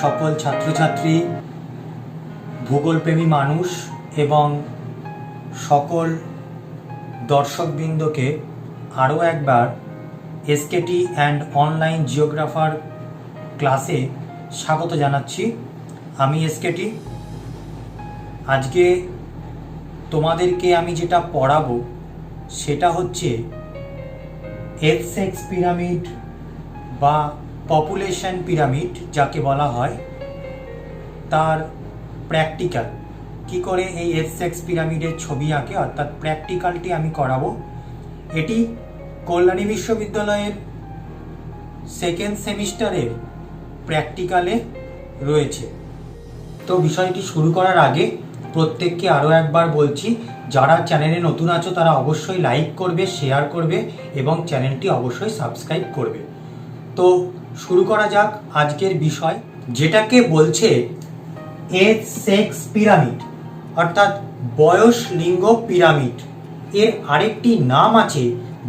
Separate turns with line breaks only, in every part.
সকল ছাত্রছাত্রী, ভূগোলপ্রেমী মানুষ এবং সকল দর্শকবৃন্দকে আরও একবার এসকেটি অ্যান্ড অনলাইন জিওগ্রাফার ক্লাসে স্বাগত জানাচ্ছি। আমি এসকেটি। আজকে তোমাদেরকে আমি যেটা পড়াবো সেটা হচ্ছে এফ6 পিরামিড বা পপুলেশন পিরামিড যাকে বলা হয়, তার প্র্যাকটিক্যাল কি করে এই এফ6 পিরামিডের ছবি আঁকে, অর্থাৎ প্র্যাকটিক্যালটি আমি করাবো। এটি কল্যাণী বিশ্ববিদ্যালয়ের সেকেন্ড সেমিস্টারের প্র্যাকটিক্যালে রয়েছে। তো বিষয়টি শুরু করার আগে প্রত্যেককে আরও একবার বলছি, যারা চ্যানেলে নতুন আছো তারা অবশ্যই লাইক করবে, শেয়ার করবে এবং চ্যানেলটি অবশ্যই সাবস্ক্রাইব করবে। তো শুরু করা যাক আজকের বিষয়, যেটাকে বলছে এফ6 পিরামিড অর্থাৎ বয়স লিঙ্গ পিরামিড। এর আরেকটি নাম আছে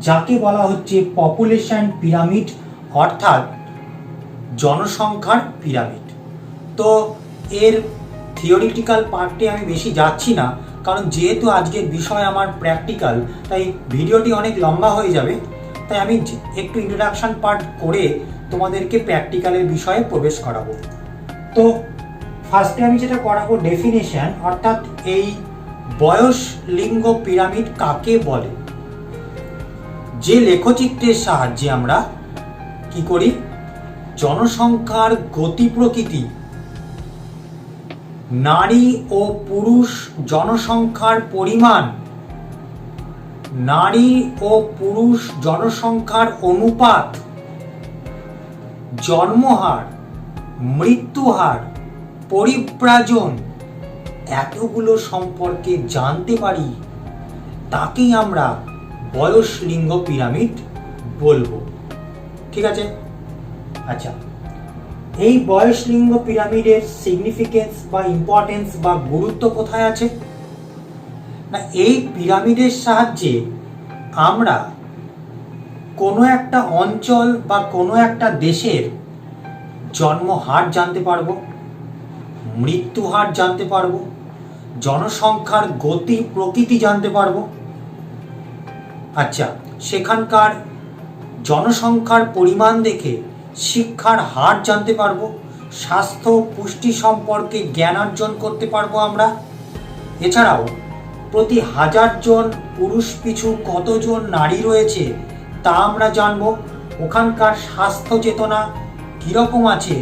যাকে বলা হচ্ছে পপুলেশন পিরামিড অর্থাৎ জনসংখ্যার পিরামিড। তো এর থিওরিটিক্যাল পার্টে আমি বেশি যাচ্ছি না, কারণ যেহেতু আজকের বিষয় আমার প্র্যাকটিক্যাল, তাই ভিডিওটি অনেক লম্বা হয়ে যাবে। তাই আমি একটু ইন্ট্রোডাকশন পার্ট করে তোমাদেরকে প্র্যাকটিক্যালের বিষয়ে প্রবেশ করাবো। তো ফার্স্টে আমি যেটা করাবো ডেফিনেশন, অর্থাৎ এই বয়স লিঙ্গ পিরামিড কাকে বলে। যে লেখচিত্রের সাহায্যে আমরা কি করি, জনসংখ্যার গতি প্রকৃতি, নারী ও পুরুষ জনসংখ্যার পরিমাণ, নারী ও পুরুষ জনসংখ্যার অনুপাত, জন্মহার, মৃত্যুহার, পরিব্রাজন, এতগুলো সম্পর্কে জানতে পারি, তাকেই আমরা বয়স লিঙ্গ পিরামিড বলবো। ঠিক আছে? আচ্ছা, এই বয়স লিঙ্গ পিরামিডের সিগনিফিকেন্স বা ইম্পর্টেন্স বা গুরুত্ব কোথায় আছে না, এই পিরামিডের সাহায্যে আমরা কোনো একটা অঞ্চল বা কোনো একটা দেশের জন্মহার জানতে পারবো, মৃত্যুহার জানতে পারবো, জনসংখ্যার গতি প্রকৃতি জানতে পারবো। আচ্ছা, সেখানকার জনসংখ্যার পরিমাণ দেখে শিক্ষার হার জানতে পারবো, স্বাস্থ্য পুষ্টি সম্পর্কে জ্ঞান অর্জন করতে পারবো আমরা। এছাড়াও প্রতি 1000 জন পুরুষ পিছু কতজন নারী রয়েছে তা আমরা জানবো। ওখানকার স্বাস্থ্য চেতনা কীরকম আছে,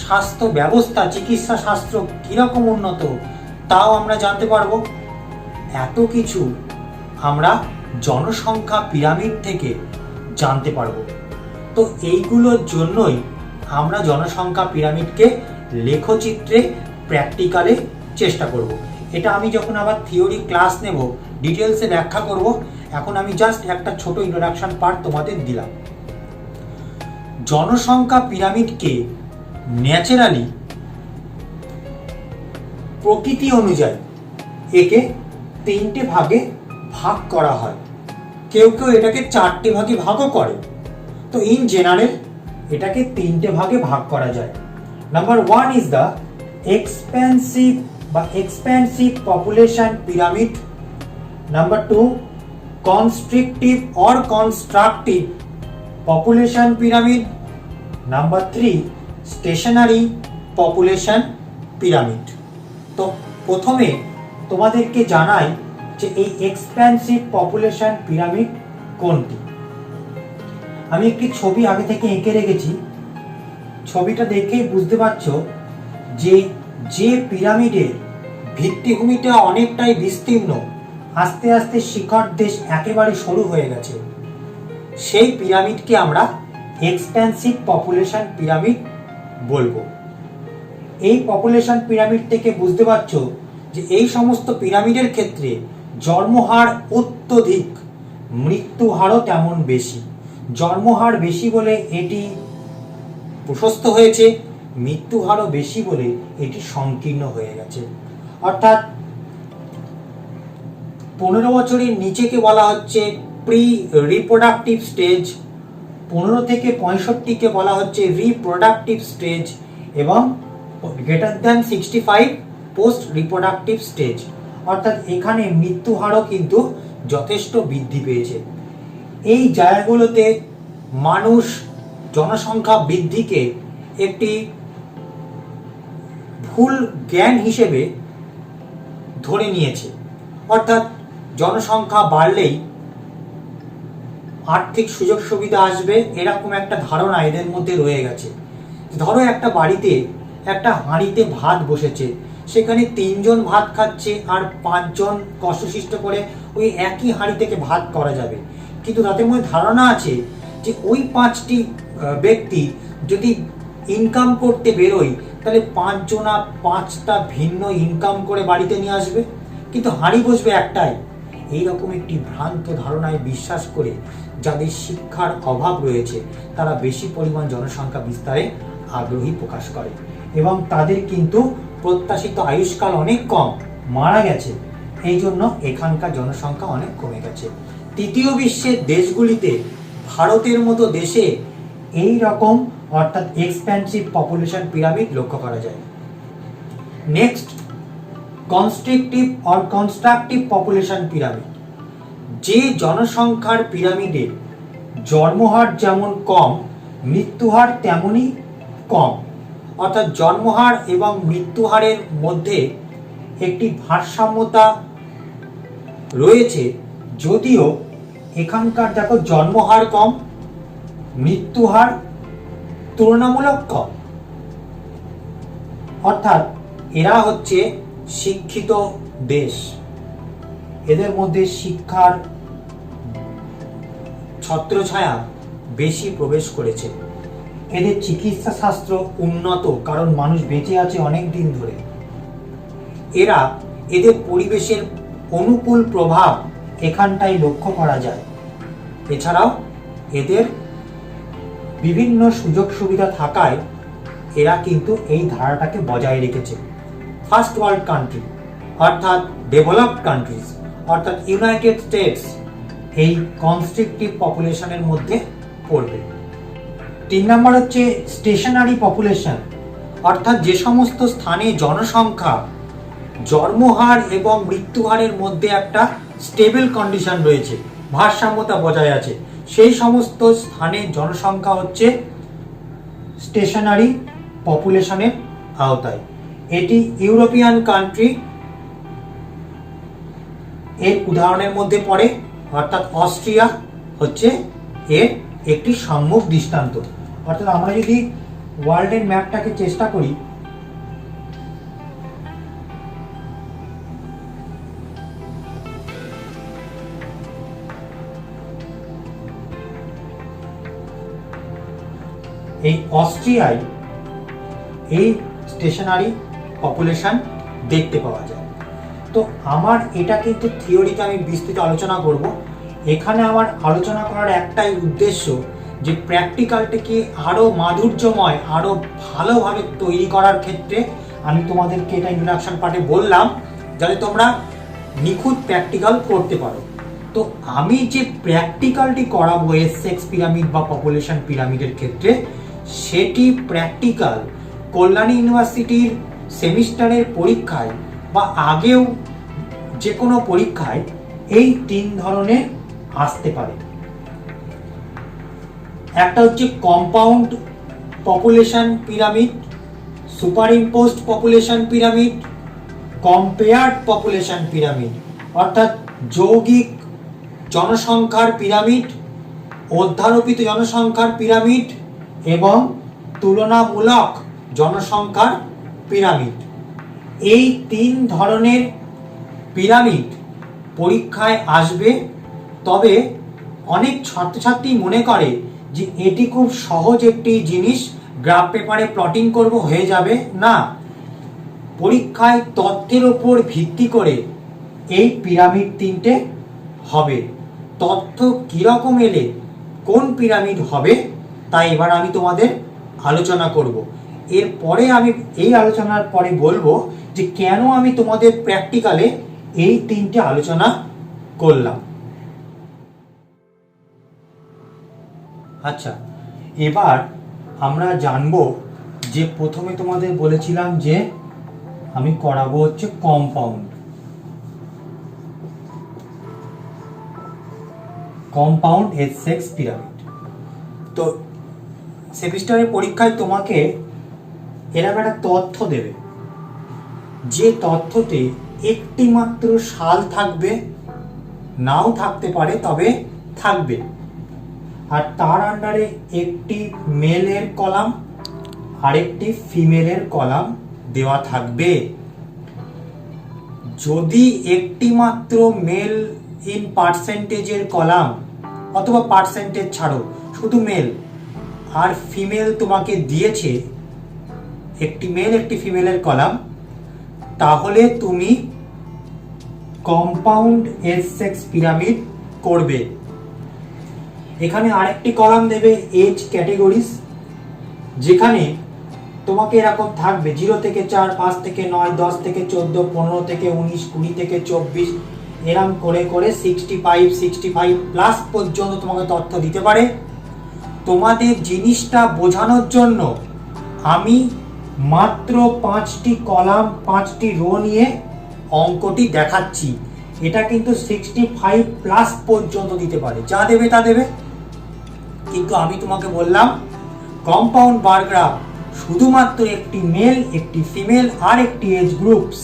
স্বাস্থ্য ব্যবস্থা, চিকিৎসা শাস্ত্র কীরকম উন্নত তাও আমরা জানতে পারবো। এত কিছু আমরা জনসংখ্যা পিরামিড থেকে জানতে পারবো। তো এইগুলোর জন্যই আমরা জনসংখ্যা পিরামিডকে লেখচিত্রে প্র্যাকটিক্যালে চেষ্টা করব। এটা আমি যখন আবার থিওরি ক্লাস নেব ডিটেলসে ব্যাখ্যা করব। এখন আমি জাস্ট একটা ছোট ইন্ট্রোডাকশন পার্ট তোমাদের দিলাম। জনসংখ্যা পিরামিডকে ন্যাচারালি প্রকৃতি অনুযায়ী একে 3টে ভাগে ভাগ করা হয়। কেউ কেউ এটাকে 4টে ভাগে ভাগও করে। তো ইন জেনারেল এটাকে 3টে ভাগে ভাগ করা যায়। Number 1 is the expensive population pyramid. Number 2 constrictive or constructive population pyramid. Number 3 stationary population pyramid. তো প্রথমে তোমাদেরকে জানাই যে এই এক্সপেন্সিভ পপুলেশন পিরামিড কোনটি। আমি একটি ছবি আগে থেকে এঁকে রেখেছি, ছবিটা দেখেই বুঝতে পারছো যে পিরামিডের ভিত্তিভূমিটা অনেকটাই বিস্তীর্ণ, আস্তে আস্তে শিখর দেশ একেবারে সরু হয়ে গেছে, সেই পিরামিডকে আমরা এক্সপেন্সিভ পপুলেশন পিরামিড বলবো। এই পপুলেশন পিরামিড থেকে বুঝতে পারছো যে এই সমস্ত পিরামিডের ক্ষেত্রে জন্মহার অত্যধিক, মৃত্যুহারও তেমন বেশি। জন্মহার বেশি বলে এটি প্রশস্ত হয়েছে, মৃত্যুহারও বেশি বলে এটি সংকীর্ণ হয়ে গেছে। অর্থাৎ 15 বছরের নিচেকে বলা হচ্ছে প্রি রিপ্রোডাক্টিভ স্টেজ, 15 থেকে 65কে বলা হচ্ছে রিপ্রোডাক্টিভ স্টেজ এবং greater than 65 post reproductive stage, অর্থাৎ এখানে মৃত্যু হারও কিন্তু যথেষ্ট বৃদ্ধি পেয়েছে। এই জায়গাগুলোতে মানুষ জনসংখ্যা বৃদ্ধিকে একটি ভুল জ্ঞান হিসেবে ধরে নিয়েছে, অর্থাৎ জনসংখ্যা বাড়লেই আর্থিক সুযোগ সুবিধা আসবে, এরকম একটা ধারণা এদের মধ্যে রয়ে গেছে। ধরো একটা বাড়িতে একটা হাঁড়িতে ভাত বসেছে, সেখানে 3 জন ভাত খাচ্ছে আর 5 জন কষ্টসিষ্ট করে ওই একই হাঁড়ি থেকে ভাত করা যাবে, কিন্তু তাদের মধ্যে ধারণা আছে যে ওই 5টি ব্যক্তি যদি ইনকাম করতে বেরোয় তাহলে 5 জনা 5টা ভিন্ন ইনকাম করে বাড়িতে নিয়ে আসবে, কিন্তু হাঁড়ি বসবে একটাই। এইরকম একটি ভ্রান্ত ধারণায় বিশ্বাস করে যাদের শিক্ষার অভাব রয়েছে তারা বেশি পরিমাণ জনসংখ্যা বিস্তারে আগ্রহী প্রকাশ করে এবং তাদের কিন্তু প্রত্যাশিত আয়ুষ্কাল অনেক কম, মারা গেছে। এই জন্য এখানকার জনসংখ্যা অনেক কমে গেছে। তৃতীয় বিশ্বের দেশগুলিতে ভারতের মতো দেশে এই রকম অর্থাৎ এক্সপ্যান্সিভ পপুলেশন পিরামিড লক্ষ্য করা যায়। Next, constrictive or constructive population pyramid. যে জনসংখ্যার পিরামিডে জন্মহার যেমন কম মৃত্যুহার তেমনই কম, অর্থাৎ জন্মহার এবং মৃত্যুহারের মধ্যে একটি ভারসাম্যতা রয়েছে, যদিও এখানকার দেখো জন্মহার কম, মৃত্যুহার তুলনামূলক কম, অর্থাৎ এরা হচ্ছে শিক্ষিত দেশ, এদের মধ্যে শিক্ষার ছত্রছায়া বেশি প্রবেশ করেছে। এদের চিকিৎসা শাস্ত্র উন্নত, কারণ মানুষ বেঁচে আছে অনেক দিন ধরে। এদের পরিবেশের অনুকূল প্রভাব এখানটায় লক্ষ্য করা যায়। এছাড়াও এদের বিভিন্ন সুযোগ সুবিধা থাকায় এরা কিন্তু এই ধারাটাকে বজায় রেখেছে। ফার্স্ট ওয়ার্ল্ড কান্ট্রি অর্থাৎ ডেভেলপড কান্ট্রিজ অর্থাৎ ইউনাইটেড স্টেটস এই কনস্ট্রিকটিভ পপুলেশনের মধ্যে পড়বে। 3 নম্বর হচ্ছে স্টেশনারি পপুলেশন, অর্থাৎ যে সমস্ত স্থানে জনসংখ্যা জন্মহার এবং মৃত্যুহারের মধ্যে একটা স্টেবল কন্ডিশন রয়েছে, ভারসাম্যতা বজায় আছে, সেই সমস্ত স্থানে জনসংখ্যা হচ্ছে স্টেশনারি পপুলেশনের আওতায়। এটি ইউরোপিয়ান কান্ট্রি এর উদাহরণের মধ্যে পড়ে, অর্থাৎ অস্ট্রিয়া হচ্ছে এর একটি সম্মুখ দৃষ্টান্ত। অর্থাৎ আমরা যদি ওয়ার্ল্ডের ম্যাপটাকে চেষ্টা করি, এই অস্ট্রিয়ায় এই স্টেশনারি পপুলেশন দেখতে পাওয়া যায়। তো আমার এটা কিন্তু থিওরিতে আমি বিস্তৃত আলোচনা করব। এখানে আমার আলোচনা করার একটাই উদ্দেশ্য যে প্র্যাকটিক্যালটাকে আরও মাধুর্যময়, আরও ভালোভাবে তৈরি করার ক্ষেত্রে আমি তোমাদেরকে এটা ইন্ট্রোডাকশন পার্টে বললাম যাতে তোমরা নিখুঁত প্র্যাকটিক্যাল করতে পারো। তো আমি যে প্র্যাকটিক্যালটি করাবো এসএক্স পিরামিড বা পপুলেশন পিরামিডের ক্ষেত্রে, সেটি প্র্যাকটিক্যাল কল্যাণী ইউনিভার্সিটির সেমিস্টারের পরীক্ষায় বা আগেও যে কোনো পরীক্ষায় এই 3 ধরনের আসতে পারে। একটা হচ্ছে compound population pyramid, superimposed population pyramid, compared population pyramid, অর্থাৎ যৌগিক জনসংখ্যার পিরামিড, অধ্যারোপিত জনসংখ্যার পিরামিড এবং তুলনামূলক জনসংখ্যার পিরামিড। এই 3 ধরনের পিরামিড পরীক্ষায় আসবে। তবে অনেক ছাত্রছাত্রী মনে করে যে এটি খুব সহজ একটি জিনিস, গ্রাফ পেপারে প্লটিং করব হয়ে যাবে। না, পরীক্ষায় তথ্যের উপর ভিত্তি করে এই পিরামিড 3টে হবে। তথ্য কিরকম এলে কোন পিরামিড হবে তাই এবার আমি তোমাদের আলোচনা করব। এরপরে আমি এই আলোচনার পরে বলবো যে কেন আমি তোমাদের প্র্যাকটিক্যালে এই 3টে আলোচনা করলাম। আচ্ছা, এবার আমরা জানবো যে প্রথমে তোমাদের বলেছিলাম যে আমি করাবো হচ্ছে কম্পাউন্ড H6 পিরামিড। তো সেমিস্টারের পরীক্ষায় তোমাকে এরকম একটা তথ্য দেবে, যে তথ্যতে একটি মাত্র সাল থাকবে, নাও থাকতে পারে তবে থাকবে, আর তার আন্ডারে একটি মেলের কলাম আরেকটি ফিমেলের কলাম দেওয়া থাকবে। যদি একটি মাত্র মেল ইন পার্সেন্টেজের কলাম অথবা পার্সেন্টেজ ছাড়ো শুধু মেল আর ফিমেল তোমাকে দিয়েছে, একটি মেল একটি ফিমেলের কলাম, তাহলে তুমি কম্পাউন্ড H6 পিরামিড করবে। এখানে আরেকটি কলাম দেবে এজ ক্যাটেগরিজ, যেখানে তোমাকে এরকম থাকবে 0 থেকে 4, 5 থেকে 9, 10 থেকে 14, 15 থেকে 19, 20 থেকে 24, এরকম করে করে 65 প্লাস পর্যন্ত তোমাকে তথ্য দিতে পারে। তোমাদের জিনিসটা বোঝানোর জন্য আমি মাত্র 5টি কলাম 5টি রো নিয়ে অঙ্কটি দেখাচ্ছি। এটা কিন্তু 65 প্লাস পর্যন্ত দিতে পারে, যা দেবে তা দেবে। কিন্তু আমি তোমাকে বললাম কম্পাউন্ড বার গ্রাফ শুধুমাত্র একটি মেল একটি ফিমেল আর একটি এজ গ্রুপস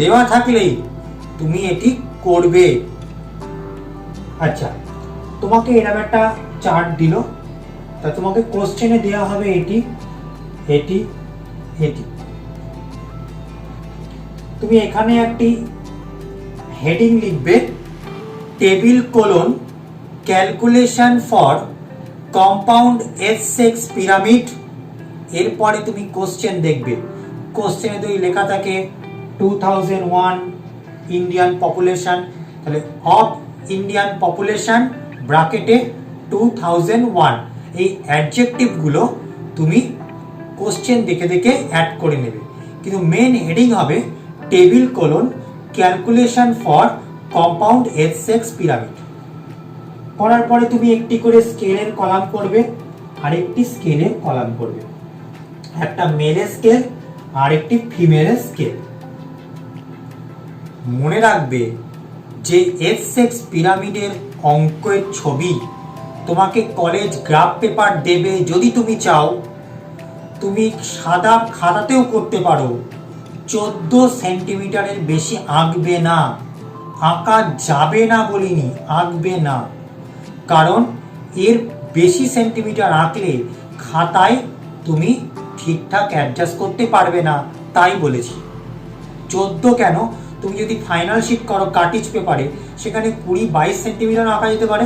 দেওয়া থাকলেই তুমি এটি করবে। আচ্ছা, তোমাকে এরকম একটা চার্ট দিল, তা তোমাকে কোশ্চেনে দেওয়া হবে এটি এটি এটি। তুমি এখানে একটি হেডিং লিখবে, table colon calculation for compound H6 pyramid. এরপরে তুমি কোশ্চেন দেখবে, কোশ্চেনে যদি লেখা থাকে 2001 ইন্ডিয়ান পপুলেশন, তাহলে অফ ইন্ডিয়ান পপুলেশন ব্র্যাকেটে 2001, এই অ্যাডজেক্টিভগুলো তুমি কোশ্চেন দেখে দেখে অ্যাড করে নেবে। কিন্তু মেন হেডিং হবে table colon calculation for compound H6 pyramid. করার পরে তুমি একটি করে স্কেলের কলাম করবে আর একটি স্কেলের কলাম করবে, একটা মেলের স্কেল আর একটি ফিমেলের স্কেল। মনে রাখবে যে H6 পিরামিডের অঙ্কের ছবি তোমাকে কলেজ গ্রাফ পেপার দেবে। যদি তুমি চাও তুমি সাদা খাতাতেও করতে পারো, 14 সেন্টিমিটারের বেশি আঁকবে না। আঁকা যাবে না বলিনি, আঁকবে না, কারণ এর বেশি সেন্টিমিটার আঁকলে খাতায় তুমি ঠিকঠাক অ্যাডজাস্ট করতে পারবে না, তাই বলেছি। 14 কেন, তুমি যদি ফাইনাল শিট করো কাটিজ পেপারে, সেখানে 20-22 সেন্টিমিটার আঁকা যেতে পারে,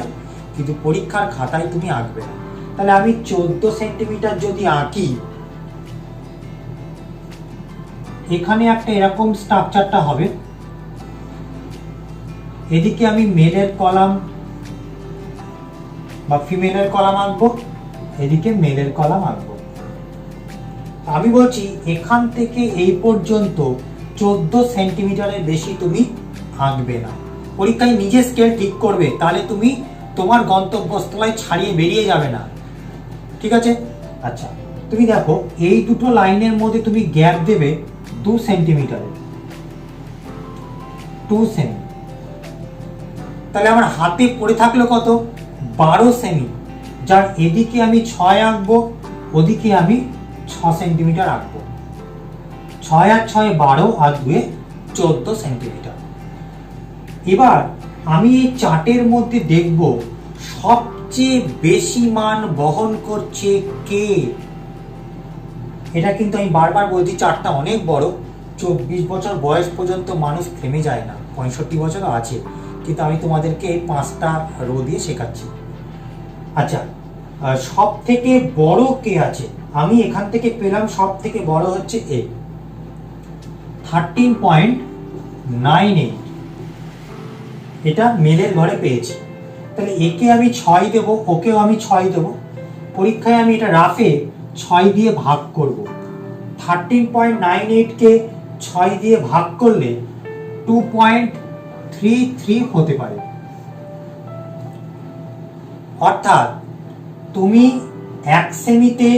কিন্তু পরীক্ষার খাতায় তুমি আঁকবে না। তাহলে আমি 14 সেন্টিমিটার যদি আঁকি, এখানে একটা এরকম স্ট্রাকচারটা হবে। এদিকে আমি মেলের কলাম বা ফিমেলের কলাম আঁকবো, এদিকে মেলের কলাম আঁকবো। আমি বলছি এখান থেকে এই পর্যন্ত 14 সেন্টিমিটারের বেশি তুমি আঁকবে না। পরীক্ষায় নিজে স্কেল ঠিক করবে, তাহলে তুমি তোমার গন্তব্যস্থলায় ছাড়িয়ে বেরিয়ে যাবে না, ঠিক আছে? আচ্ছা, তুমি দেখো এই দুটো লাইনের মধ্যে তুমি গ্যাপ দেবে 2 সেন্টিমিটারের, 2 সেমি। তাহলে আমার হাতে পড়ে থাকলো কত? 12 সেমি, যার এদিকে আমি 6 আঁকবো, ওদিকে আমি 6 সেন্টিমিটার আঁকবো। 6 আর 6 12 আর 2 14 সেন্টিমিটার। এবার আমি এই চার্টের মধ্যে দেখব সবচেয়ে বেশি মান বহন করছে কে। এটা কিন্তু আমি বারবার বলছি, চার্টটা অনেক বড়, 24 বছর বয়স পর্যন্ত মানুষ থেমে যায় না, 65 বছরও আছে, কিন্তু আমি তোমাদেরকে এই 5টা রো দিয়ে শেখাচ্ছি। আচ্ছা, সব থেকে বড় কে আছে? আমি এখান থেকে পেলাম সব থেকে বড় হচ্ছে এ, 13.98। এটা মেলের ঘরে পেয়েছি। তাহলে একে আমি 6 দেবো, ওকেও আমি 6 দেবো। পরীক্ষায় আমি এটা রাফে 6 দিয়ে ভাগ করব। 13.98 কে 6 দিয়ে ভাগ করলে 2.33 হতে পারে। অর্থাৎ তুমি 1 সেমিতে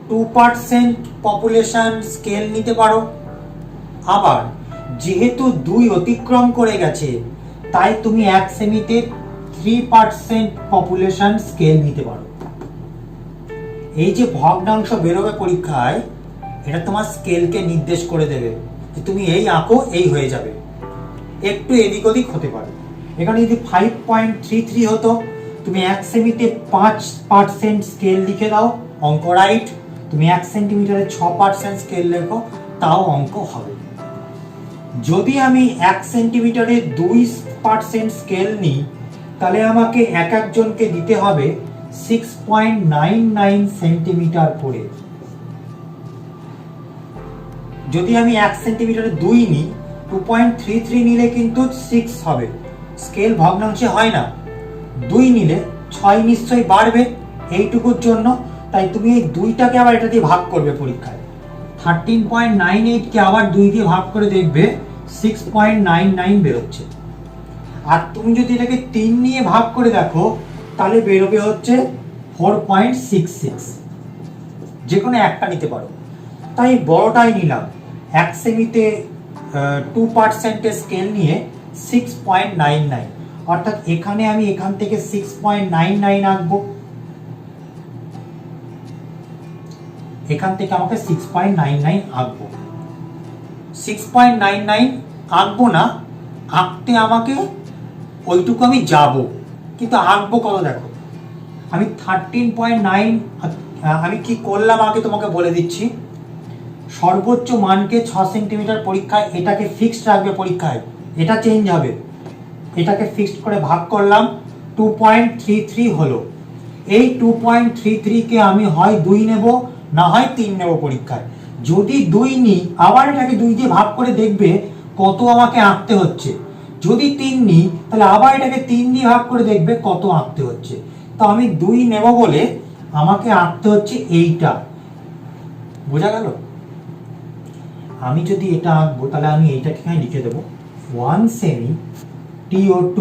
2% পপুলেশন স্কেল নিতে পারো। আবার যেহেতু 2 অতিক্রম করে গেছে তাই তুমি 1 সেমিতে 3% পপুলেশন স্কেল নিতে পারো। এই যে ভগ্নাংশ বেরোবে পরীক্ষায়, এটা তোমার স্কেলকে নির্দেশ করে দেবে যে তুমি এই আঁকো, এই হয়ে যাবে। একটু এদিক ওদিক হতে পারে। এখানে যদি 5.33 হতো, তুমি 1 সেমিতে 5% স্কেল লিখে দাও, অঙ্ক রাইট। তুমি 1 সেন্টিমিটারে 6% স্কেল লেখো, তাও অঙ্ক হবে। যদি আমি 1 সেন্টিমিটারে 2% স্কেল নিই, তাহলে আমাকে এক একজনকে দিতে হবে 6.99 সেন্টিমিটার করে। যদি আমি 1 সেন্টিমিটারে 2 নিই, 2.33 নিলে কিন্তু 6 হবে। স্কেল ভগ্নাংশে হয় না। 2 নিলে 6 নিশ্চয়ই বাড়বে এইটুকুর জন্য, তাই তুমি এই 2টাকে আবার এটা দিয়ে ভাগ করবে পরীক্ষায়। 13.98 কে আবার 2 দিয়ে ভাগ করে দেখবে 6.99 বেরোচ্ছে। আর তুমি যদি এটাকে 3 নিয়ে ভাগ করে দেখো, তাহলে বেরোবে হচ্ছে 4.66। যে কোনো একটা নিতে পারো। তাই বড়টাই নিলাম। 1 সেমিতে 2% স্কেল নিয়ে 6.99, অর্থাৎ এখানে আমি এখান থেকে 6.99 আঁকবো। এখান থেকে আমাকে 6.99 আঁকবো। 6.99 আঁকবো না, আঁকতে আমাকে ওইটুকু আমি যাব, কিন্তু আঁকবো কত দেখো। আমি 13.9 আমি কি করলাম আগে তোমাকে বলে দিচ্ছি। সর্বোচ্চ মানকে 6 সেন্টিমিটার পরীক্ষায়, এটাকে ফিক্সড রাখবে পরীক্ষায়, এটা চেঞ্জ হবে। এটাকে ফিক্সড করে ভাগ করলাম, 2.33 হলো। এই 2.33 কে আমি হয় 2 নেব, না হয় 3 নেব পরীক্ষায়। যদি 2 নিই, আবার এটাকে 2 দিয়ে ভাগ করে দেখবে কত আমাকে আঁকতে হচ্ছে। যদি 3 নিই, তাহলে আবার এটাকে 3 দিয়ে ভাগ করে দেখবে কত আঁকতে হচ্ছে। তো আমি 2 নেব বলে আমাকে আঁকতে হচ্ছে এইটা। বোঝা গেল? আমি যদি এটা আঁকবো, তাহলে আমি এইটা ঠিকানা লিখে দেবো 1 সেমি TO2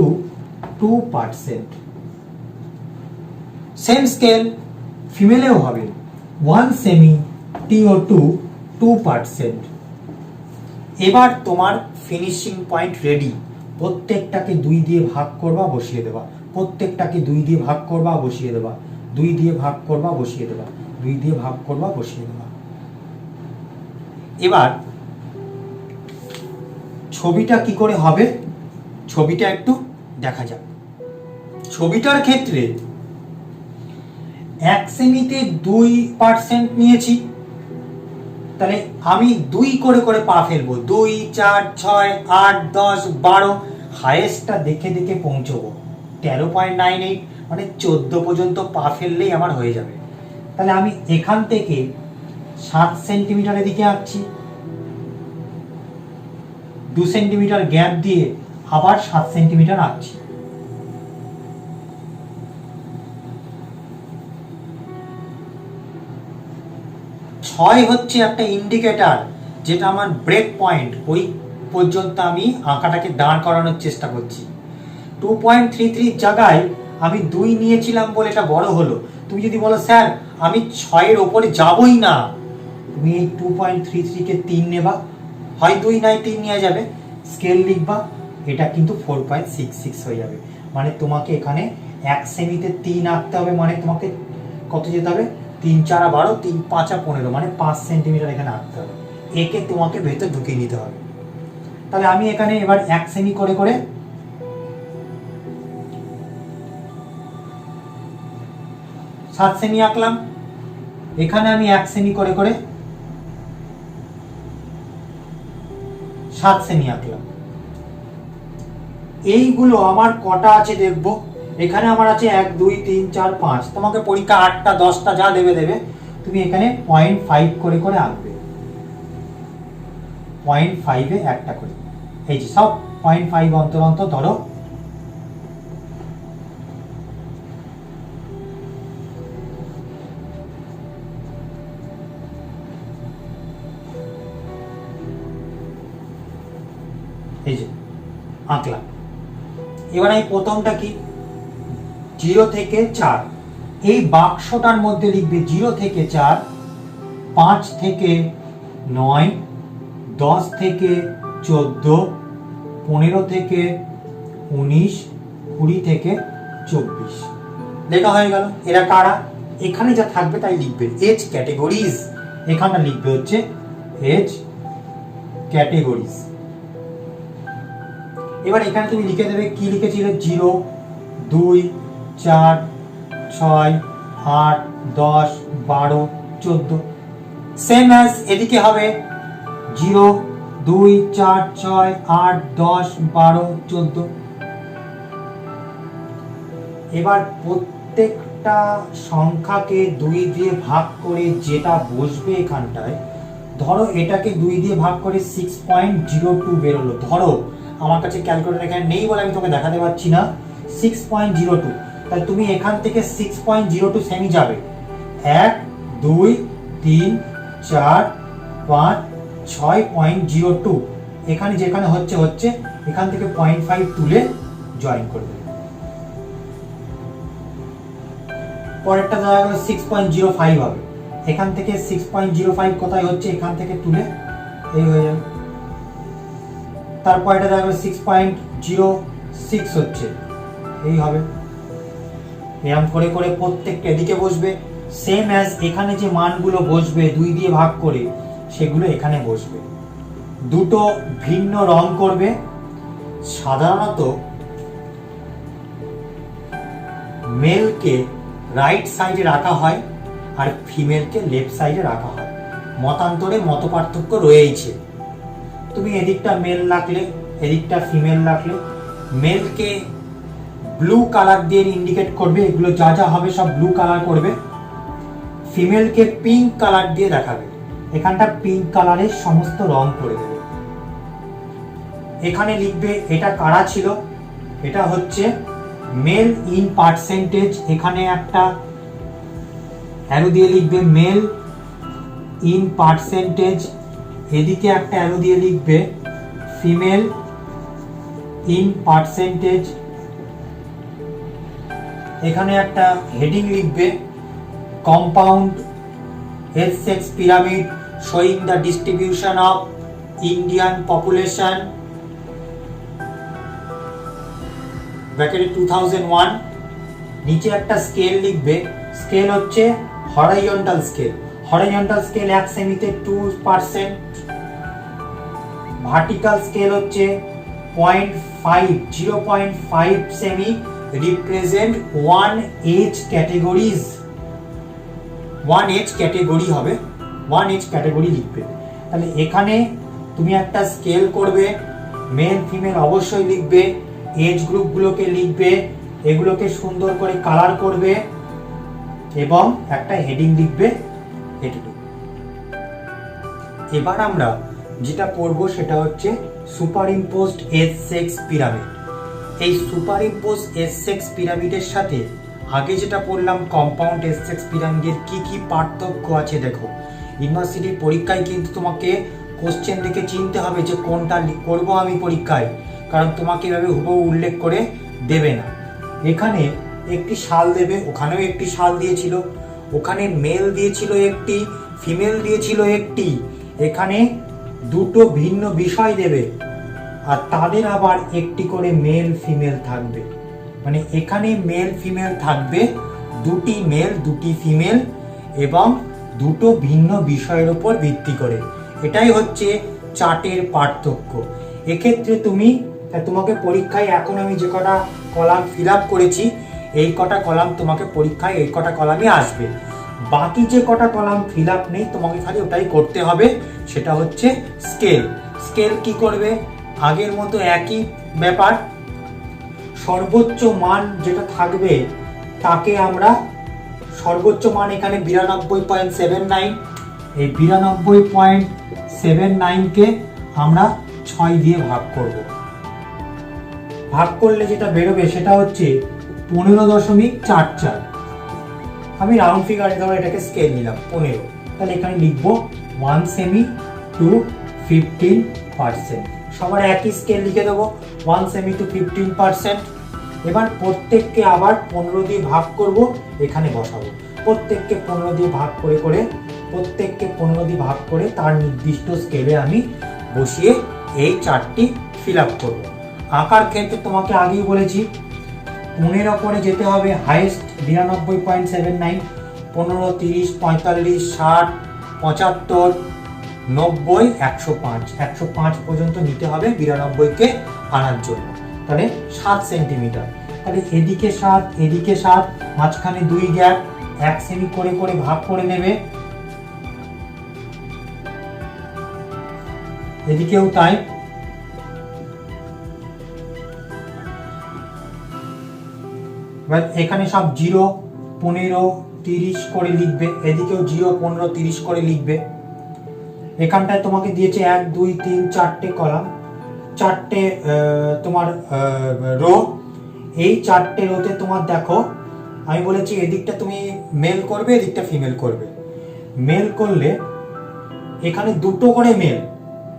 2%। সেম স্কেল ফিমেলেও হবে, 1 সেমি TO2 2%। এবার তোমার ফিনিশিং পয়েন্ট রেডি। প্রত্যেকটাকে 2 দিয়ে ভাগ করবা, বসিয়ে দেবা। প্রত্যেকটাকে 2 দিয়ে ভাগ করবা, বসিয়ে দেবা। 2 দিয়ে ভাগ করবা, বসিয়ে দেবা। 2 দিয়ে ভাগ করবা, বসিয়ে দেবা। এবার ছবিটা কি করে হবে, ছবিটা একটু দেখা যাক। ছবিটার ক্ষেত্রে 1 সেমিতে 2% নিয়েছি, তাহলে আমি 2 করে করে পা ফেলবো। 2, 4, 6, 8, 10, 12, হাইয়েস্টটা দেখে দেখে পৌঁছবো 13.98, মানে 14 পর্যন্ত পা ফেললেই আমার হয়ে যাবে। তাহলে আমি এখান থেকে 7 সেন্টিমিটারের দিকে আঁকছি, 2 সেন্টিমিটার গ্যাপ দিয়ে আবার 7 সেন্টিমিটার আঁকছি। ছয় হচ্ছে একটা ইন্ডিকেটর, যেটা আমার ব্রেক পয়েন্ট, ওই পর্যন্ত আমি আঁকাটাকে দাঁড় করানোর চেষ্টা করছি। 2.33 জায়গায় আমি 2 নিয়েছিলাম বলে এটা বড় হলো। তুমি যদি বলো স্যার আমি 6-এর ওপরে যাবই না, তুমি এই 2.33 কে 3 নেবা, হয় 2 নাই 3 নিয়ে যাবে, স্কেল লিখবা, এটা কিন্তু 4.66 হয়ে যাবে। মানে তোমাকে এখানে 1 সেমিতে 3 আঁকতে হবে, মানে তোমাকে কত যেতে হবে, 3 4 12, 3 5 15, মানে 5 সেন্টিমিটার এখানে আঁকতে হবে। একে তোমাকে ভেতর ঢুকিয়ে নিতে হবে। তাহলে আমি এখানে এবার 1 সেমি করে করে 7 সেমি আঁকলাম। এখানে আমি 1 সেমি করে করে 7 সেমি আঁকলাম। এইগুলো আমার কটা আছে দেখবো। এখানে আমার আছে 1 2 3 4 5। তোমাকে পরীক্ষা 8টা 10টা যা দেবে দেবে, তুমি এখানে 0.5 করে করে আঁকবে। 0.5 এ একটা করে, এই যে সব 0.5 অন্তর অন্তর ধরো। এই যে আঁকলাম। এবার আমি প্রথমটা কি, 0 থেকে 4, এই বাক্সটার মধ্যে লিখবে 0 থেকে 4, 5 থেকে 9, 10 থেকে 14, 15 থেকে 19, 20 থেকে 24 লেখা হয়ে গেল। এরা কারা? এখানে যা থাকবে তাই লিখবে, এজ ক্যাটেগরিজ। এখানে লিখবে হচ্ছে এজ ক্যাটেগরিজ। এবার এখানে তুমি লিখে দেবে কি লিখেছিলে, 0, 2, 4, 6, 8, 10, 12, 14। সেম অ্যাজ এদিকে হবে 0, 2, 4, 6, 8, 10, 12, 14। এবার প্রত্যেকটা সংখ্যাকে 2 দিয়ে ভাগ করে যেটা বসবে এখানটায়, ধরো এটাকে 2 দিয়ে ভাগ করে 6.02 বেরোলো। ধরো আমার কাছে ক্যালকুলেটর এখানে নেই বলে আমি তোকে দেখাতে পারছি না, 6.02। তাহলে তুমি এখান থেকে 6.02 সেমি যাবে, 1, 2, 3, 4, 5, 6.02। এখানে যেখানে হচ্ছে এখান থেকে 0.5 তুলে জয়েন করে দেবে। পরেরটা দেখা গেল 6.05 হবে, এখান থেকে 6.05 কোথায় হচ্ছে এখান থেকে তুলে এই হয়ে যাবে। তারপর এটা দেখা গেল 6.06 হচ্ছে, এই হবে। এরকম করে করে প্রত্যেকটা এদিকে বসবে। সেম অ্যাজ এখানে যে মানগুলো বসবে 2 দিয়ে ভাগ করে, সেগুলো এখানে বসবে। দুটো ভিন্ন রং করবে। সাধারণত মেলকে রাইট সাইডে রাখা হয় আর ফিমেলকে লেফট সাইডে রাখা হয়। মতান্তরে মত পার্থক্য রয়েছে। তুমি এদিকটা মেল রাখলে, এদিকটা ফিমেল রাখলে। মেলকে ব্লু কালার দিয়ে ইন্ডিকেট করবে, এগুলো যা যা হবে সব ব্লু কালার করবে। ফিমেলকে পিঙ্ক কালার দিয়ে দেখাবে, এখানটা পিঙ্ক কালারের সমস্ত রং করে দেবে। এখানে লিখবে এটা কারা ছিল, এটা হচ্ছে মেল ইন পার্সেন্টেজ। এখানে একটা অ্যারো দিয়ে লিখবে মেল ইন পার্সেন্টেজ, এদিকে একটা অ্যারো দিয়ে লিখবে ফিমেল ইন পার্সেন্টেজ। এখানে একটা হেডিং লিখবে কম্পাউন্ড এস-সেক্স pyramid showing the distribution of Indian population ব্র্যাকেটে 2001। নিচে একটা স্কেল লিখবে, স্কেল হচ্ছে হরাইজন্টাল স্কেল। হরাইজন্টাল স্কেল 1 সেমিতে 2%, ভার্টিক্যাল স্কেল হচ্ছে 0.5 সেমি represent 1 age categories. 1 age category হবে, 1 এজ ক্যাটেগরি লিখবে। তাহলে এখানে তুমি একটা স্কেল করবে, মেল ফিমেল অবশ্যই লিখবে, এজ গ্রুপগুলোকে লিখবে, এগুলোকে সুন্দর করে কালার করবে এবং একটা হেডিং লিখবে এটুকু। এবার আমরা যেটা পড়বো সেটা হচ্ছে সুপার ইম্পোজড এস-সেক্স পিরামিড। এই সুপার ইম্পোজ এস-সেক্স পিরামিডের সাথে আগে যেটা পড়লাম কম্পাউন্ড এস-সেক্স পিরামিডের কি কি পার্থক্য আছে দেখো। ইউনিভার্সিটির পরীক্ষায় কিন্তু তোমাকে কোশ্চেন দেখে চিনতে হবে যে কোনটা করবো আমি পরীক্ষায়, কারণ তোমাকে এভাবে হুবহু উল্লেখ করে দেবে না। এখানে একটি সাল দেবে, ওখানেও একটি সাল দিয়েছিল, ওখানে মেল দিয়েছিল একটি, ফিমেল দিয়েছিল একটি। এখানে দুটো ভিন্ন বিষয় দেবে আর তাদের আবার একটি করে মেল ফিমেল থাকবে। মানে এখানে মেল ফিমেল থাকবে, দুটি মেল দুটি ফিমেল এবং দুটো ভিন্ন বিষয়ের উপর ভিত্তি করে। এটাই হচ্ছে চার্টের পার্থক্য। এক্ষেত্রে তোমাকে পরীক্ষায় এখন আমি যে কটা কলাম ফিল আপ করেছি, এই কটা কলাম তোমাকে পরীক্ষায় এই কটা কলামই আসবে। বাকি যে কটা কলাম ফিল আপ নেই, তোমাকে খালি ওটাই করতে হবে, সেটা হচ্ছে স্কেল। স্কেল কি করবে? আগের মতো একই ব্যাপার, সর্বোচ্চ মান যেটা থাকবে তাকে আমরা, সর্বোচ্চ মান এখানে 92.79, এই 92.79কে আমরা 6 দিয়ে ভাগ করব। ভাগ করলে যেটা বেরোবে সেটা হচ্ছে 15.44। আমি রাউন্ড ফিগারে ধরো এটাকে স্কেল নিলাম 15, তাহলে এখানে লিখবো 1 সেমি টু 15%। সবার একই স্কেল লিখে দেবো 1 সেমি টু 15%। এবার প্রত্যেককে আবার 15 দিয়ে ভাগ করব, এখানে বসাবো। প্রত্যেককে 15 দিয়ে ভাগ করে করে প্রত্যেককে 15 দিয়ে ভাগ করে তার নির্দিষ্ট স্কেলে আমি বসিয়ে এই চারটি ফিল আপ করবো। আঁকার ক্ষেত্রে তোমাকে আগেই বলেছি 15 করে যেতে হবে হাইয়েস্ট 92.79, 15, 30, 45, 60, 75, 90, 105, 105 পর্যন্ত নিতে হবে 92কে আনার জন্য। তাহলে 7 সেন্টিমিটার। তাহলে এদিকে 7, এদিকে 7, মাঝখানে 2 গ্যাপ, 1 সেমি করে করে ভাগ করে নেবে। এদিকেও তাই। এখানে সব 0, 15, 30 করে লিখবে, এদিকেও 0, 15, 30 করে লিখবে। এখানটায় তোমাকে দিয়েছে 1, 2, 3, 4টে কলাম, 4টে তোমার রো। এই 4টে রোতে তোমার দেখো আমি বলেছি এদিকটা তুমি মেল করবে, এদিকটা ফিমেল করবে। মেল করলে এখানে 2টো করে মেল,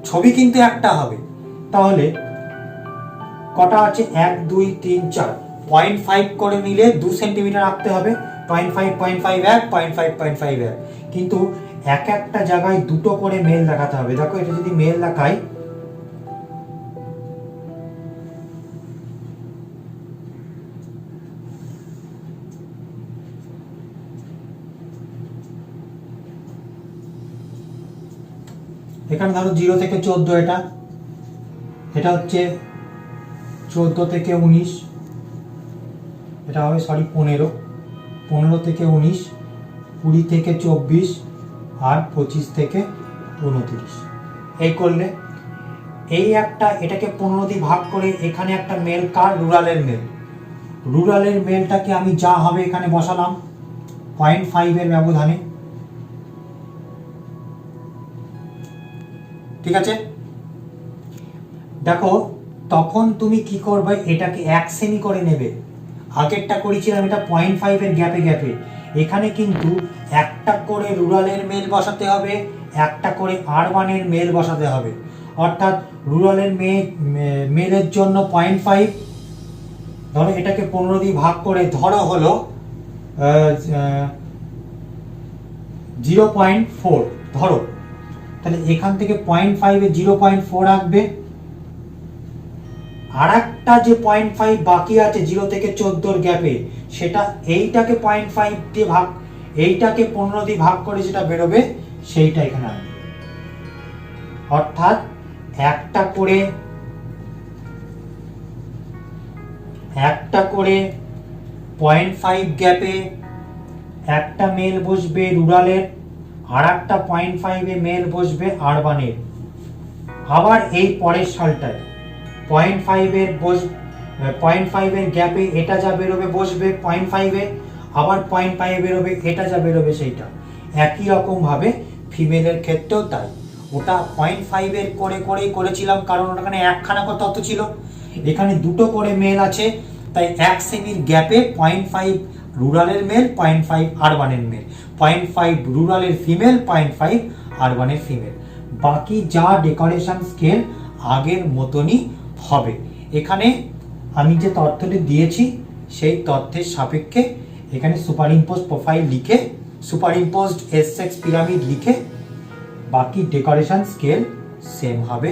ছবি কিন্তু একটা হবে। তাহলে কটা আছে? 1, 2, 3, 4, 0.5 করে নিলে 2 সেন্টিমিটার রাখতে হবে। 0.5, 0.5, 1, 0.5, 0.5, 1। কিন্তু এক একটা জায়গায় 2টো করে মেল দেখাতে হবে। দেখো এটা যদি মেল দেখাই, এখানে ধরো 0 থেকে 14, এটা হচ্ছে 14 থেকে 19, এটা হবে 15, 15 থেকে 19, 20 থেকে 24 আর 25 থেকে 29। এই করলে এই একটা এটাকে 15 দিয়ে ভাগ করে এখানে একটা মেল কার? রুরালের মেল। রুরালের মেলটাকে আমি যা হবে এখানে বসালাম 0.5 এর ব্যবধানে। ঠিক আছে? দেখো তখন তুমি কি করবে, এটাকে 1 সেমি করে নেবে। আগেরটা করেছিলাম এটা 0.5 এর গ্যাপে গ্যাপে। এখানে কিন্তু একটা করে রুরালের মেল বসাতে হবে, একটা করে আরবানের মেল বসাতে হবে। অর্থাৎ রুরালের মেলের জন্য 0.5, ধরো এটাকে 15 দিয়ে ভাগ করে ধরো হলো 0.4 ধরো। তাহলে এখান থেকে 0.5 এ 0.4 রাখবে। আর একটা যে 0.5 বাকি আছে 0 থেকে 14 গ্যাপে, সেটা এইটাকে 0.5 দিয়ে ভাগ, এইটাকে 15 দিয়ে ভাগ করে যেটা বেরোবে সেইটা এখানে আনবে। অর্থাৎ একটা করে 0.5 গ্যাপে একটা মেল বসবে রুরালের, আর একটা 0.5 এ মেল বসবে আরবানের। আবার এই পরের সালটায় 0.5 এর গ্যাপে এটা যা বেরোবে বসবে 0.5 এ, আবার 0.5 বেরোবে, এটা যা বেরোবে সেইটা। একই রকম ভাবে ফিমেলের ক্ষেত্রেও তাই। ওটা 0.5 এর করে করেই করেছিলাম, কারণ ওখানে একখানা তথ্য ছিল, এখানে 2টো করে মেল আছে। তাই 1 সেমির গ্যাপে 0.5 রুরালের মেল, 0.5 আরবানের মেল, 0.5 রুরালের ফিমেল, 0.5 আরবানের ফিমেল। বাকি যা ডেকোরেশন স্কেল আগের মতনই হবে। এখানে আমি যে তথ্যটি দিয়েছি সেই তথ্যের সাপেক্ষে এখানে সুপারইম্পোজ প্রোফাইল লিখে, সুপারইম্পোজড এসএক্স পিরামিড লিখে বাকি ডেকোরেশন স্কেল সেম হবে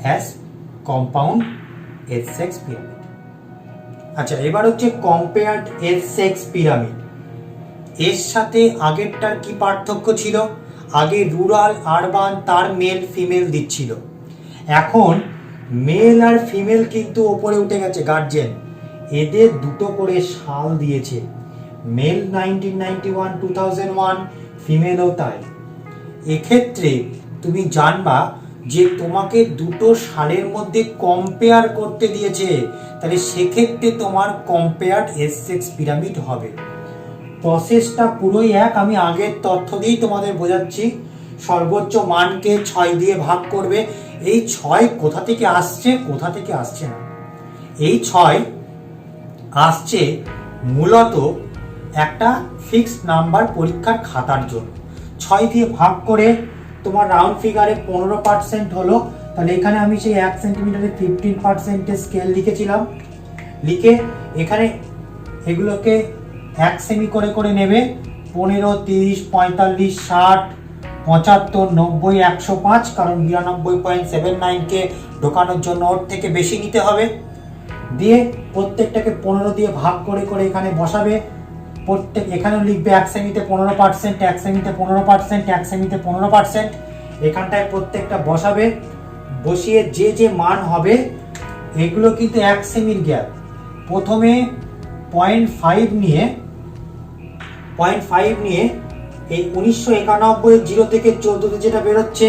অ্যাজ কম্পাউন্ড এসএক্স পিরামিড। আচ্ছা, এবার হচ্ছে কম্পেয়ার্ড এসএক্স পিরামিড। এর সাথে আগেরটার কি পার্থক্য ছিল? আগে রুরাল আরবান তার মেল ফিমেল দিচ্ছিল, এখন মেল আর ফিমেল কিন্তু ওপরে উঠে গেছে গার্জেন, এদের 2টো করে সাল দিয়েছে। মেল 1991, 2001, ফিমেলও তাই। এক্ষেত্রে তুমি জানবা যে তোমাকে 2টো সালের মধ্যে কম্পেয়ার করতে দিয়েছে, তাহলে সেক্ষেত্রে তোমার কম্পেয়ার্ড এসএক্স পিরামিড হবে। প্রসেসটা পুরোই এক, আমি আগের তথ্য দিয়েই তোমাদের বোঝাচ্ছি। সর্বোচ্চ মানকে 6 দিয়ে ভাগ করবে। এই 6 কোথা থেকে আসছে, কোথা থেকে আসছে না, এই 6 আসছে মূলত একটা ফিক্সড নাম্বার পরীক্ষার খাতার জন্য। 6 দিয়ে ভাগ করে তোমার রাউন্ড ফিগারে 15% হলো। তাহলে এখানে আমি সেই 1 সেন্টিমিটারে 15% স্কেল লিখেছিলাম। লিখে এখানে এগুলোকে 1 সেমি করে করে নেবে। 15, 30, 45, 60, 75, 90, 105, কারণ 92.79কে ঢোকানোর জন্য ওর থেকে বেশি নিতে হবে। দিয়ে প্রত্যেকটাকে 15 দিয়ে ভাগ করে করে এখানে বসাবে। প্রত্যেক এখানেও লিখবে 1 সেমিতে 15%, 1 সেমিতে 15%, 1 সেমিতে 15%। এখানটায় প্রত্যেকটা বসাবে, বসিয়ে যে যে মান হবে এগুলো কিন্তু 1 সেমির গ্যাপ। প্রথমে 0.5 নিয়ে এই 1991 জিরো থেকে 14তে যেটা বেরোচ্ছে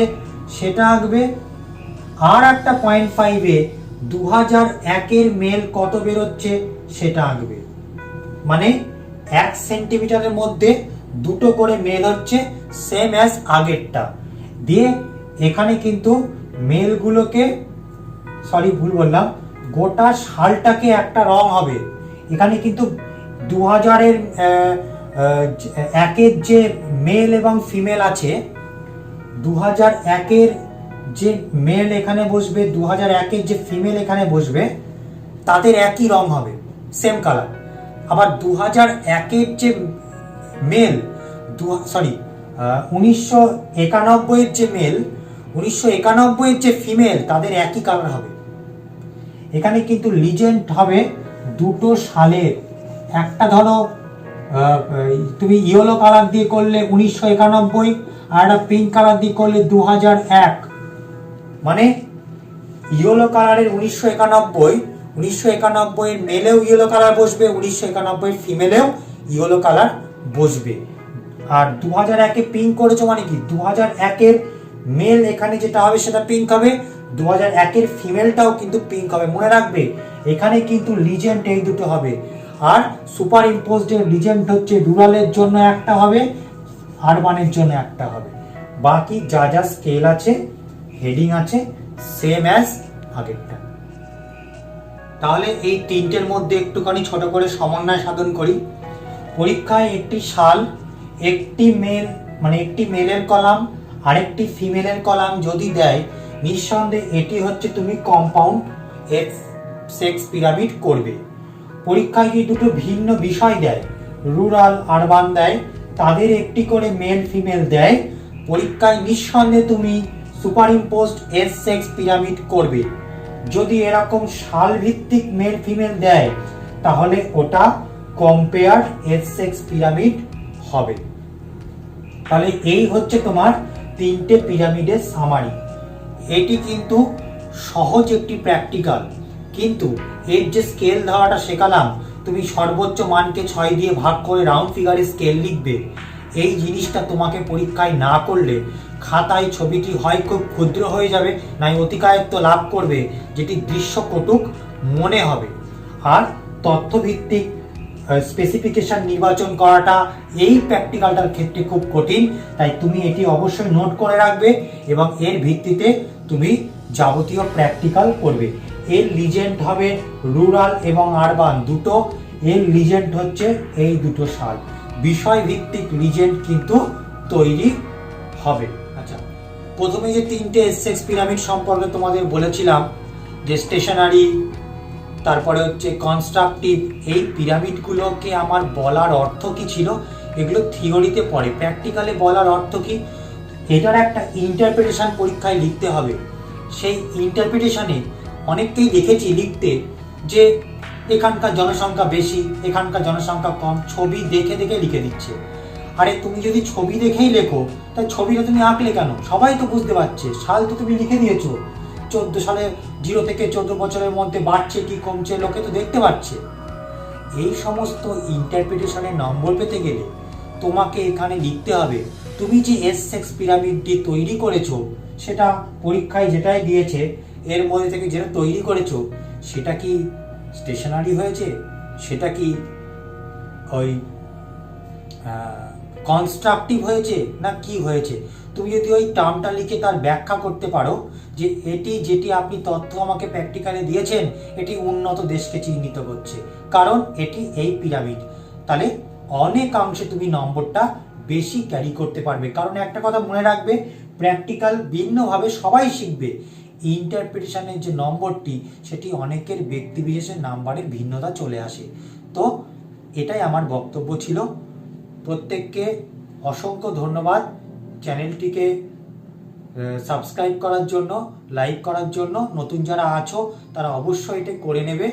সেটা আঁকবে। আর একটা 0.5-এ 2001-এর মেল কত বেরোচ্ছে সেটা আঁকবে। মানে 1 সেন্টিমিটারের মধ্যে দুটো করে মেল হচ্ছে, সেম অ্যাজ আগেরটা। দিয়ে এখানে কিন্তু মেলগুলোকে, সরি ভুল বললাম, গোটা সালটাকে একটা রং হবে। এখানে কিন্তু 2000-এর একের যে মেল এবং ফিমেল আছে, 2001-এর যে মেল এখানে বসবে, 2001-এর যে ফিমেল এখানে বসবে, তাদের একই রং হবে, সেম কালার। আবার 2001-এর যে মেল, 1991-এর যে মেল, 1991-এর যে ফিমেল, তাদের একই কালার হবে। এখানে কিন্তু লিজেন্ড হবে দুটো সালের। একটা ধরো তুমি ইয়েলো কালার দিয়ে করলে 1991, আর একটা পিঙ্ক কালার দিয়ে করলে 2001। মানে ইয়েলো কালারের 1991 এর মেলেও ইয়েলো কালার বসবে, 1991 ফিমেলেও ইয়েলো কালার বসবে। আর 2001-এ পিঙ্ক করেছো মানে কি 2001-এর মেল এখানে যেটা হবে সেটা পিঙ্ক হবে, 2001-এর ফিমেলটাও কিন্তু পিঙ্ক হবে। মনে রাখবে এখানে কিন্তু লিজেন্ড এই দুটো হবে। আর সুপার ইম্পোজড এর লিজেন্ড হচ্ছে রুরালের জন্য একটা হবে, আরবানের জন্য একটা হবে। বাকি যা যা স্কেল আছে, হেডিং আছে, সেম অ্যাজ আগেরটা। তাহলে এই তিনটের মধ্যে একটুখানি ছোট করে সমন্বয় সাধন করি। পরীক্ষায় একটি সাল, একটি মেল মানে একটি মেলের কলাম, আরেকটি ফিমেলের কলাম যদি দেয়, নিঃসন্দেহে এটি হচ্ছে তুমি কম্পাউন্ড সেক্স পিরামিড করবে। পরীক্ষায় যদি দুটো ভিন্ন বিষয় দেয়, রুরাল আরবান দেয়, তাদের একটি করে মেল ফিমেল দেয়, পরীক্ষায় নিঃসন্দেহে তুমি সুপার ইম্পোজড সেক্স পিরামিড করবে। যদি এরকম সাল ভিত্তিক মেল ফিমেল দেয়, তাহলে ওটা কম্পেয়ার সেক্স পিরামিড হবে। তাহলে এই হচ্ছে তোমার তিনটে পিরামিডের সামারি। এটি কিন্তু সহজ একটি প্র্যাকটিক্যাল, কিন্তু এর যে স্কেল ধারাটা শেখালাম, তুমি সর্বোচ্চ মানকে 6 দিয়ে ভাগ করে রাউন্ড ফিগারে স্কেল লিখবে। এই জিনিসটা তোমাকে পরীক্ষায় না করলে খাতায় ছবিটি হয় খুব ক্ষুদ্র হয়ে যাবে, নাই অতিকায়ত্ব লাভ করবে, যেটি দৃশ্যকটুক মনে হবে। আর তথ্যভিত্তিক স্পেসিফিকেশন নির্বাচন করাটা এই প্র্যাকটিক্যালটার ক্ষেত্রে খুব কঠিন। তাই তুমি এটি অবশ্যই নোট করে রাখবে এবং এর ভিত্তিতে তুমি যাবতীয় প্র্যাকটিক্যাল করবে। এর লিজেন্ড হবে রুরাল এবং আরবান দুটো। এর লিজেন্ড হচ্ছে এই দুটো সাল। বিষয় ভিত্তিক লিজেন্ড কিন্তু তৈরি হবে। আচ্ছা, প্রথমে যে তিনটে সেক্স পিরামিড সম্পর্কে তোমাদের বলেছিলাম, যে স্টেশনারি, তারপরে হচ্ছে কনস্ট্রাকটিভ, এই পিরামিডগুলোকে আমার বলার অর্থ কি ছিল, এগুলো থিওরিতে পড়ে। প্র্যাকটিক্যালে বলার অর্থ কি, এটার একটা ইন্টারপ্রিটেশন পরীক্ষায় লিখতে হবে। সেই ইন্টারপ্রিটেশনে অনেককেই দেখেছি লিখতে যে এখানকার জনসংখ্যা বেশি, এখানকার জনসংখ্যা কম, ছবি দেখে দেখে লিখে দিচ্ছে। আরে তুমি যদি ছবি দেখেই লেখো, তাই ছবিটা তুমি আঁকলে কেন? সবাই তো বুঝতে পারছে, সাল তো তুমি লিখে দিয়েছো। 14 সালে 0 থেকে 14 বছরের মধ্যে বাড়ছে কি কমছে লোকে তো দেখতে পাচ্ছে। এই সমস্ত ইন্টারপ্রিটেশনের নম্বর পেতে গেলে তোমাকে এখানে লিখতে হবে তুমি যে সেক্স পিরামিডটি তৈরি করেছো, সেটা পরীক্ষায় যেটাই দিয়েছে এর মধ্যে থেকে যেটা তৈরি করেছো, সেটা কি স্টেশনারি হয়েছে, সেটা কি ওই কনস্ট্রাকটিভ হয়েছে, না কি হয়েছে? তুমি যদি ওই টার্মটা লিখে তার ব্যাখ্যা করতে পারো যে এটি যেটি আপনি তথ্য আমাকে প্র্যাকটিক্যালে দিয়েছেন, এটি উন্নত দেশকে চিহ্নিত করছে, কারণ এটি এই পিরামিড, তাহলে অনেকাংশে তুমি নম্বরটা বেশি ক্যারি করতে পারবে। কারণ একটা কথা মনে রাখবে, প্র্যাকটিক্যাল ভিন্নভাবে সবাই শিখবে, ইন্টারপ্রিটেশনের যে নম্বরটি সেটি অনেকের ব্যক্তিবিশেষের নাম্বারের ভিন্নতা চলে আসে। তো এটাই আমার বক্তব্য ছিল। প্রত্যেককে অসংখ্য ধন্যবাদ চ্যানেলটিকে সাবস্ক্রাইব করার জন্য, লাইক করার জন্য। নতুন যারা আছো তারা অবশ্যই এটা করে নেবে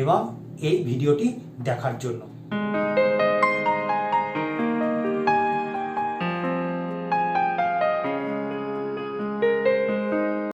এবং এই ভিডিওটি দেখার জন্য।